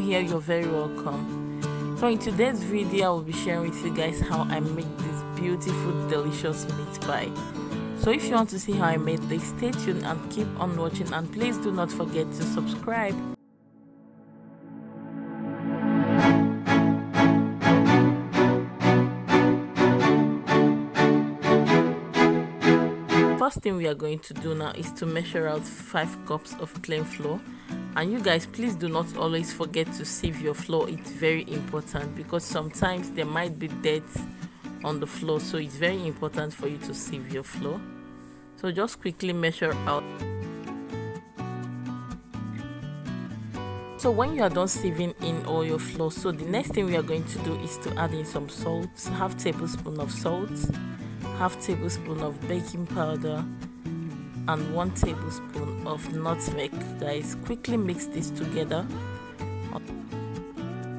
here, you're very welcome. So in today's video I will be sharing with you guys how I make this beautiful delicious meat pie. So if you want to see how I made this, stay tuned and keep on watching, and please do not forget to subscribe. First thing we are going to do now is to measure out 5 cups of plain flour. And you guys, please do not always forget to sieve your flour. It's very important because sometimes there might be dirt on the floor, so it's very important for you to sieve your flour. So just quickly measure out. So when you are done sieving in all your flour, so the next thing we are going to do is to add in some salt, half tablespoon of salt, half tablespoon of baking powder, and 1 tablespoon of nutmeg. Guys, quickly mix this together.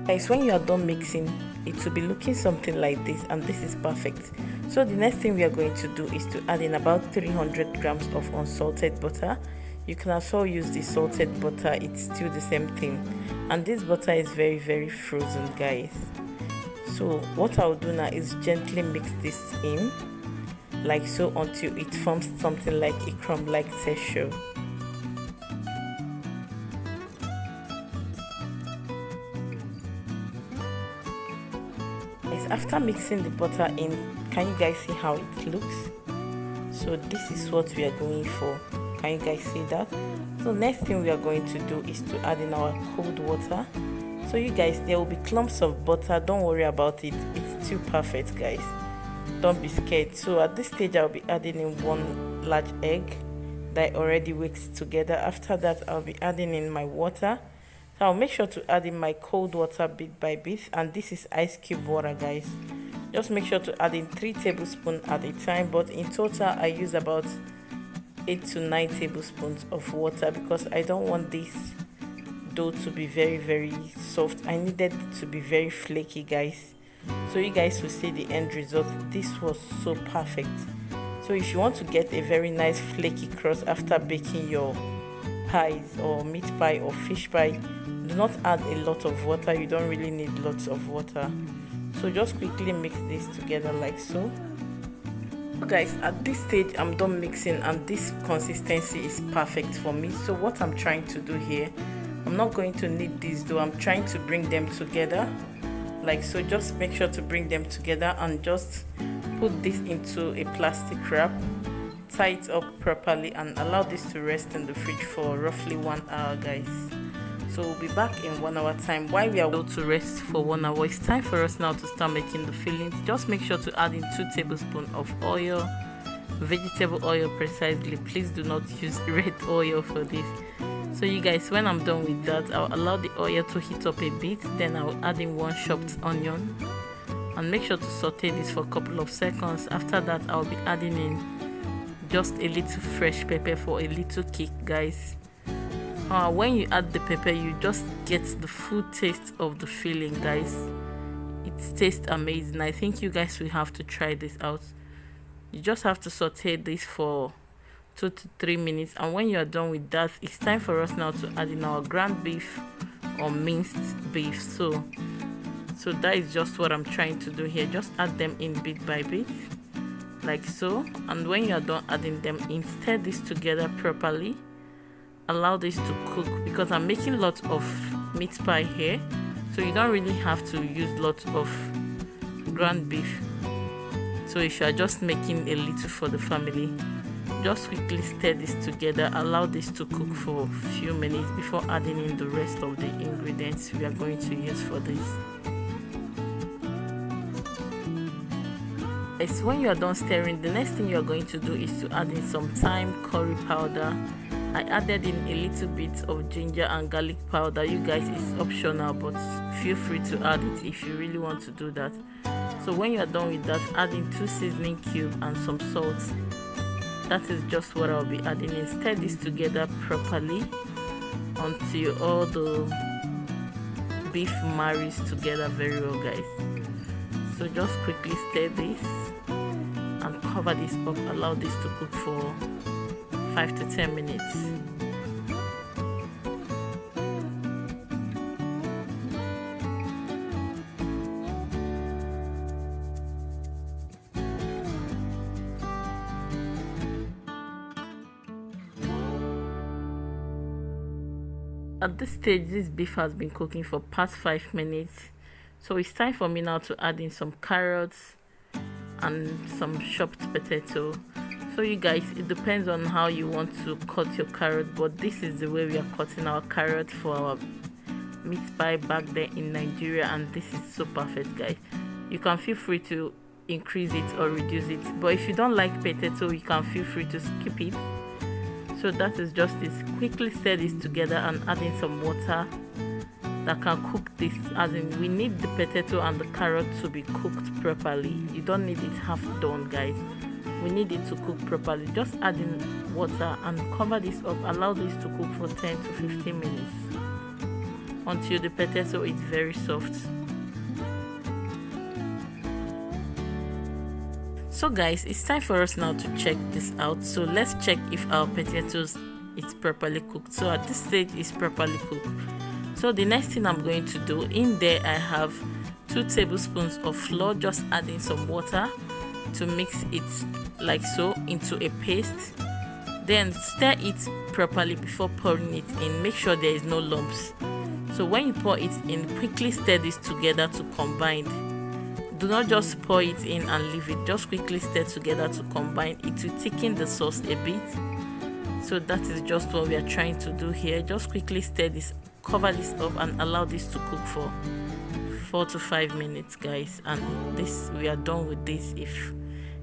Guys, when you are done mixing, it will be looking something like this, and this is perfect. So the next thing we are going to do is to add in about 300 grams of unsalted butter. You can also use the salted butter, it's still the same thing. And this butter is very frozen, guys. So what I'll do now is gently mix this in like so until it forms something like a crumb-like texture. After mixing the butter in, can you guys see how it looks? So this is what we are going for. Can you guys see that? So next thing we are going to do is to add in our cold water. So you guys, there will be clumps of butter, don't worry about it, it's still perfect, guys. Don't be scared. So at this stage I'll be adding in 1 large egg that I already whisked together. After that I'll be adding in my water. So I'll make sure to add in my cold water bit by bit, and this is ice cube water, guys. Just make sure to add in 3 tablespoons at a time, but in total I use about 8 to 9 tablespoons of water because I don't want this dough to be very soft. I needed it to be very flaky, guys. So you guys will see the end result. This was so perfect. So if you want to get a very nice flaky crust after baking your pies or meat pie or fish pie, do not add a lot of water. You don't really need lots of water. So just quickly mix this together like so. Guys, at this stage I'm done mixing and this consistency is perfect for me. So what I'm trying to do here, I'm not going to knead this dough, I'm trying to bring them together like so. Just make sure to bring them together and just put this into a plastic wrap, tie it up properly, and allow this to rest in the fridge for roughly 1 hour, guys. So we'll be back in 1 hour time. While we are able to rest for 1 hour, it's time for us now to start making the fillings. Just make sure to add in 2 tablespoons of oil, vegetable oil precisely. Please do not use red oil for this. So you guys, when I'm done with that, I'll allow the oil to heat up a bit, then I'll add in 1 chopped onion and make sure to saute this for a couple of seconds. After that I'll be adding in just a little fresh pepper for a little kick, guys. When you add the pepper, you just get the full taste of the filling, guys. It tastes amazing. I think you guys will have to try this out. You just have to saute this for 2 to 3 minutes, and when you are done with that, it's time for us now to add in our ground beef or minced beef. So that is just what I'm trying to do here. Just add them in bit by bit like so, and when you are done adding them in, stir this together properly. Allow this to cook because I'm making lots of meat pie here, so you don't really have to use lots of ground beef. So if you are just making a little for the family, just quickly stir this together. Allow this to cook for a few minutes before adding in the rest of the ingredients we are going to use for this. Yes, when you are done stirring, the next thing you are going to do is to add in some thyme, curry powder. I added in a little bit of ginger and garlic powder. You guys, it's optional, but feel free to add it if you really want to do that. So when you are done with that, add in 2 seasoning cubes and some salt. That is just what I'll be adding in. Stir this together properly until all the beef marries together very well, guys. So just quickly stir this and cover this up. Allow this to cook for 5 to 10 minutes. At this stage, this beef has been cooking for past 5 minutes, so it's time for me now to add in some carrots and some chopped potato. So you guys, it depends on how you want to cut your carrot, but this is the way we are cutting our carrot for our meat pie back there in Nigeria, and this is so perfect, guys. You can feel free to increase it or reduce it, but if you don't like potato, you can feel free to skip it. So that is just this. Quickly stir this together and add in some water that can cook this, as in we need the potato and the carrot to be cooked properly. You don't need it half done, guys. We need it to cook properly. Just add in water and cover this up. Allow this to cook for 10 to 15 minutes until the potato is very soft. So guys, it's time for us now to check this out. So let's check if our potatoes is properly cooked. So at this stage it's properly cooked. So the next thing I'm going to do, in there I have 2 tablespoons of flour. Just adding some water to mix it like so into a paste. Then stir it properly before pouring it in. Make sure there is no lumps. So when you pour it in, quickly stir this together to combine. Do not just pour it in and leave it. Just quickly stir together to combine. It will thicken the sauce a bit. So that is just what we are trying to do here. Just quickly stir this, cover this up, and allow this to cook for 4 to 5 minutes, guys. And this, we are done with this. If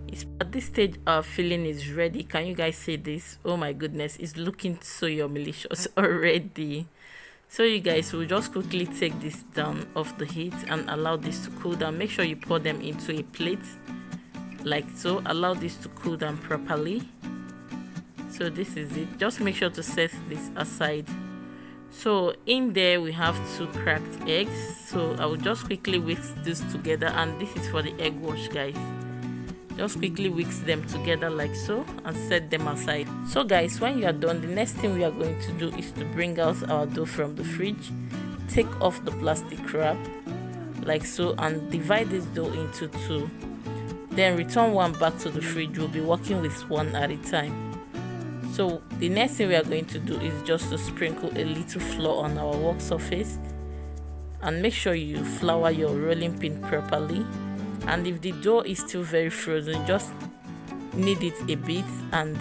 it's at this stage our filling is ready. Can you guys see this? Oh my goodness, it's looking so yummy-licious already. So you guys will just quickly take this down off the heat and allow this to cool down. Make sure you pour them into a plate like so. Allow this to cool down properly. So this is it. Just make sure to set this aside. So in there we have 2 cracked eggs. So I will just quickly whisk this together, and this is for the egg wash, guys. Just quickly whisk them together like so and set them aside. So guys, when you are done, the next thing we are going to do is to bring out our dough from the fridge. Take off the plastic wrap like so and divide this dough into 2. Then return one back to the fridge. We'll be working with one at a time. So the next thing we are going to do is just to sprinkle a little flour on our work surface, and make sure you flour your rolling pin properly. And if the dough is still very frozen, just knead it a bit and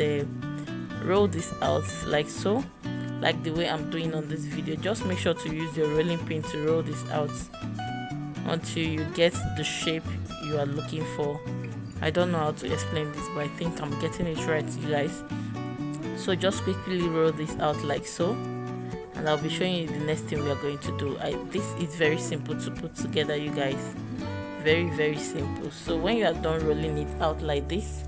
roll this out like so, like the way I'm doing on this video. Just make sure to use your rolling pin to roll this out until you get the shape you are looking for. I don't know how to explain this, but I think I'm getting it right, you guys. So just quickly roll this out like so, and I'll be showing you the next thing we are going to do. This is very simple to put together, you guys. Very simple. So when you are done rolling it out like this,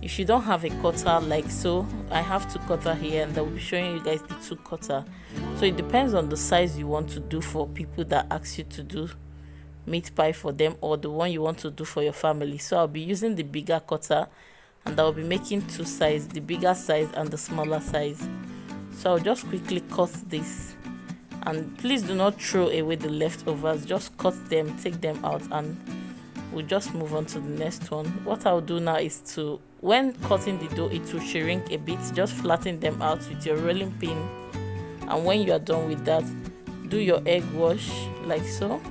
if you don't have a cutter like so, I have 2 cutter here, and I will be showing you guys the 2 cutter. So it depends on the size you want to do for people that ask you to do meat pie for them, or the one you want to do for your family. So I'll be using the bigger cutter, and I'll be making 2 sizes, the bigger size and the smaller size. So I'll just quickly cut this, and please do not throw away the leftovers. Just cut them, take them out, and we'll just move on to the next one. What I'll do now is to, when cutting the dough, it will shrink a bit. Just flatten them out with your rolling pin, and when you are done with that, do your egg wash like so.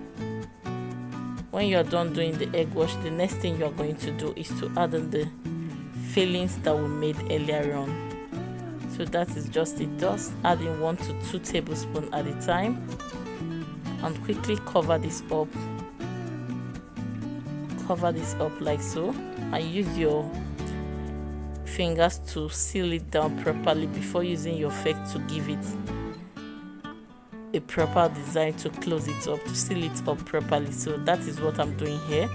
When you are done doing the egg wash, the next thing you are going to do is to add in the fillings that we made earlier on. So that is just it. Just adding 1 to 2 tablespoons at a time, and quickly cover this up. Cover this up like so, and use your fingers to seal it down properly before using your fork to give it a proper design, to close it up, to seal it up properly. So that is what I'm doing here.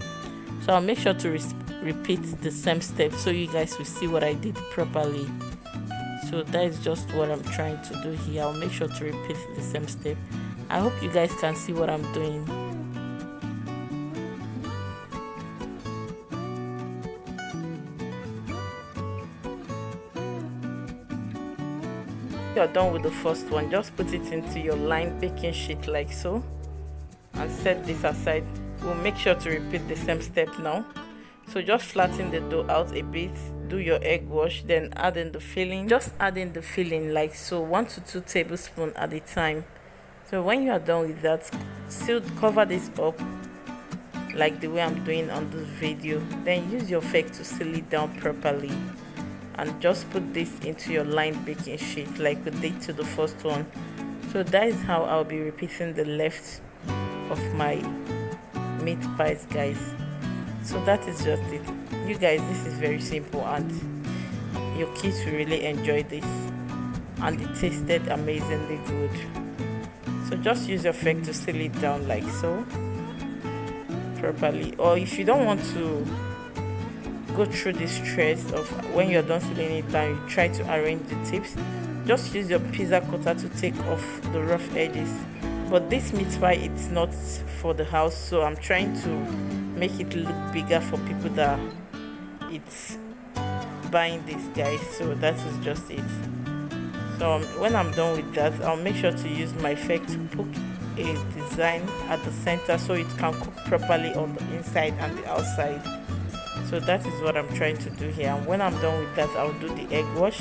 So I'll make sure to repeat the same step so you guys will see what I did properly. So that is just what I'm trying to do here. I'll make sure to repeat the same step. I hope you guys can see what I'm doing. You're done with the first one, just put it into your lined baking sheet like so, and set this aside. We'll make sure to repeat the same step now. So just flatten the dough out a bit, do your egg wash, then add in the filling. Just add in the filling like so, 1 to 2 tablespoons at a time. So when you are done with that, still cover this up like the way I'm doing on this video. Then use your fork to seal it down properly, and just put this into your lined baking sheet like we did to the first one. So that is how I'll be repeating the left of my meat pies, guys. So that is just it, you guys. This is very simple and your kids will really enjoy this, and it tasted amazingly good. So just use your fork to seal it down like so properly. Or if you don't want to go through the stress of when you're done sealing it down, you try to arrange the tips, just use your pizza cutter to take off the rough edges. But this meat pie, it's not for the house, so I'm trying to make it look bigger for people that it's buying this, guys. So that is just it. So when I'm done with that, I'll make sure to use my fork to put a design at the center so it can cook properly on the inside and the outside. So that is what I'm trying to do here. And when I'm done with that, I'll do the egg wash.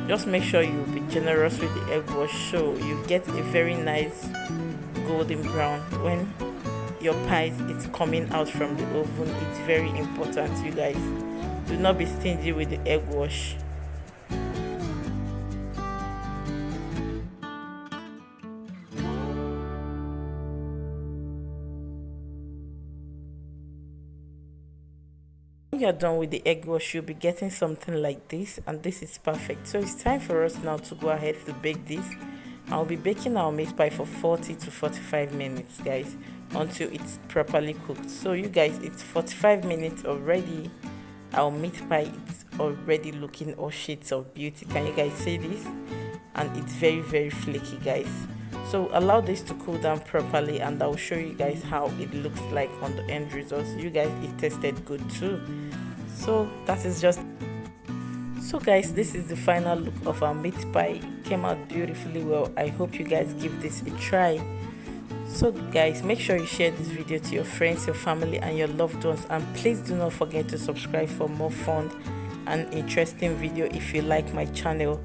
Just make sure you be generous with the egg wash so you get a very nice golden brown when your pies is coming out from the oven. It's very important, you guys. Do not be stingy with the egg wash. When you're done with the egg wash, you'll be getting something like this, and this is perfect. So it's time for us now to go ahead to bake this. I'll be baking our meat pie for 40 to 45 minutes, guys, until it's properly cooked. So you guys, it's 45 minutes already. Our meat pie is already looking all shades of beauty. Can you guys see this? And it's very, very flaky, guys. So allow this to cool down properly, and I'll show you guys how it looks like on the end results. You guys, it tasted good too. So that is just. So guys, this is the final look of our meat pie. It came out beautifully well. I hope you guys give this a try. So guys, make sure you share this video to your friends, your family and your loved ones, and please do not forget to subscribe for more fun and interesting video if you like my channel.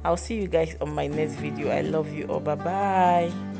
I'll see you guys on my next video. I love you all. Bye bye.